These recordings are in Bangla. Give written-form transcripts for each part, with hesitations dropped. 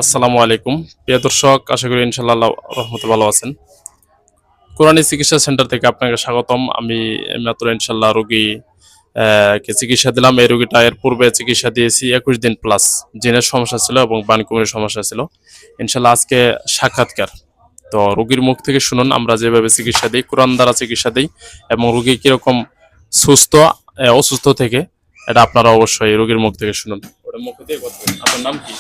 আসসালামু আলাইকুম প্রিয় দর্শক, আশা করি ইনশাআল্লাহ আল্লাহ রহমতে ভালো আছেন। কোরআনী চিকিৎসা সেন্টার থেকে আপনাকে স্বাগতম। আমি মাত্র ইনশাআল্লাহ রোগী কে চিকিৎসা দিলাম। এই রোগীটা এর পূর্বে চিকিৎসা দিয়েছি 21 দিন প্লাস। জিনের সমস্যা ছিল এবং বানকুমির সমস্যা ছিল। ইনশাআল্লাহ আজকে সাক্ষাৎকার। তো রোগীর মুখ থেকে শুনুন আমরা যেভাবে চিকিৎসা দিই, কোরআন দ্বারা চিকিৎসা দিই এবং রোগী কিরকম সুস্থ অসুস্থ থেকে, এটা আপনারা অবশ্যই রোগীর মুখ থেকে শুনুন। ওটা মুখ দিয়ে কথা বলুন। আপনার নাম কি?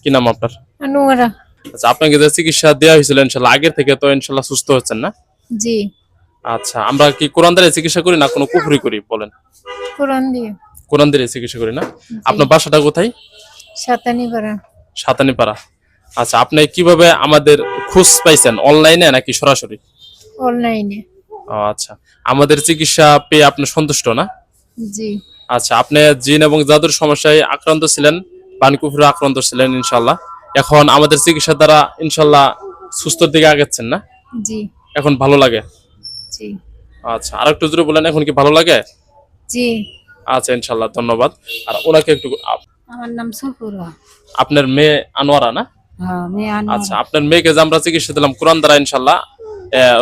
কি নাম আপনার? আনোয়ারা। আচ্ছা, আপনাকে যে চিকিৎসা দেওয়া হয়েছিল ইনশাল্লাহ আগের থেকে তো ইনশাল্লাহ সুস্থ হচ্ছেন না? জি। আচ্ছা, আমরা কি কোরআন দ্বারা চিকিৎসা করি না কোনো কুফরি করি বলেন? কোরআন দিয়ে। কোরআন দ্বারা চিকিৎসা করি না? জি। আপনার বাসাটা কোথায়? সাতানিপাড়া। সাতানিপাড়া। আচ্ছা, আপনি কিভাবে আমাদের খোঁজ পাইছেন, অনলাইনে নাকি সরাসরি? অনলাইনে। ও আচ্ছা, আমাদের চিকিৎসা পেয়ে আপনি সন্তুষ্ট না? জি। আচ্ছা, আপনি জিন এবং জাদুর সমস্যায় আক্রান্ত ছিলেন, বানকুফরি আক্রান্ত ছিলেন ইনশাল্লাহ। এখন আমাদের চিকিৎসা দ্বারা ইনশাল্লাহ সুস্থর দিকে আগাচ্ছেন না? জি। এখন ভালো লাগে? জি। আচ্ছা, আর একটু জোরে বলেন, এখন কি ভালো লাগে? জি। আচ্ছা, ইনশাল্লাহ, ধন্যবাদ। আর ওনাকে একটু আমার নাম সফুরা। আপনার মেয়ে আনোয়ারা না? হ্যাঁ, মেয়ে আচ্ছা, আনোয়ারা। আপনার মেয়েকে যে আমরা চিকিৎসা দিলাম কোরআন দ্বারা ইনশাল্লাহ,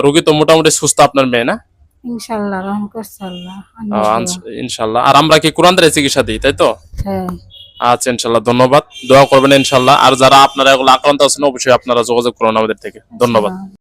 রোগী তো মোটামুটি সুস্থ আপনার মেয়ে না? ইনশাআল্লাহ রহম করছে আল্লাহ। ইনশাল্লাহ। আর আমরা কি কোরআন দ্বারা চিকিৎসা দিই, তাই তো? হ্যাঁ। আচ্ছা, ইনশাল্লাহ, ধন্যবাদ। দোয়া করবেন ইনশাল্লাহ। আর যারা আপনারা এগুলো আক্রান্ত আছেন অবশ্যই আপনারা যোগাযোগ করুন আমাদের থেকে। ধন্যবাদ।